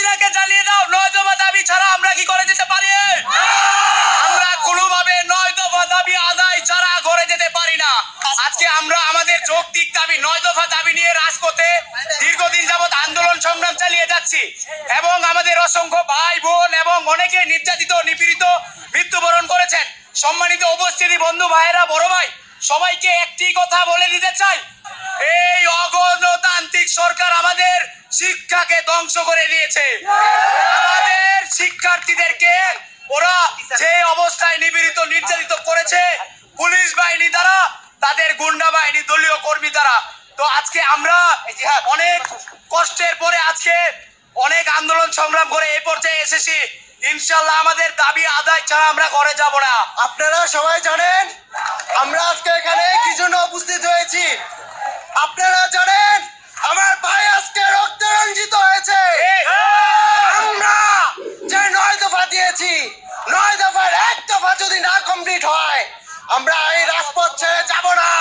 হাসিনাকে জ্বালিয়ে দাও, 9 দফা দাবি ছাড়া আমরা কি করে যেতে পারি? আমরা কোনোভাবে 9 দফা দাবি আদায় ছাড়া ঘরে যেতে পারি না। আজকে আমরা আমাদের যৌক্তিক দাবি 9 দফা দাবি নিয়ে রাজপথে দীর্ঘদিন যাবৎ আন্দোলন সংগ্রাম চালিয়ে যাচ্ছি এবং আমাদের অসংখ্য ভাই বোন এবং অনেকে নির্যাতিত নিপীড়িত মৃত্যুবরণ করেছেন। সম্মানিত উপস্থিতি, বন্ধু ভাইয়েরা, বড় ভাই, সবাইকে একটি কথা বলে দিতে চাই, এই অগণতান্ত্রিক সরকার আমাদের শিক্ষাকে ধ্বংস করে দিয়েছে। আমাদের শিক্ষার্থীদেরকে ওরা যে অবস্থায় নিপীড়িত নির্যাতিত করেছে পুলিশ বাহিনী দ্বারা, তাদের গুন্ডা বাহিনী, দলীয় কর্মী দ্বারা। তো আজকে আমরা অনেক কষ্টের পরে আজকে অনেক আন্দোলন সংগ্রাম করে এই পর্যায়ে এসেছি। ইনশাল্লাহ আমাদের দাবি আদায় ছাড়া আমরা ঘরে যাব না। আপনারা সবাই জানেন আমরা আজকে এখানে কি জন্য উপস্থিত হয়েছি। আপনারা জানেন আমার ভাই আজকে রক্তে রঞ্জিত হয়েছে। আমরা যে 9 দফা দিয়েছি, 9 দফার 1 দফা যদি না কমপ্লিট হয় আমরা এই রাজপথ ছেড়ে যাব না।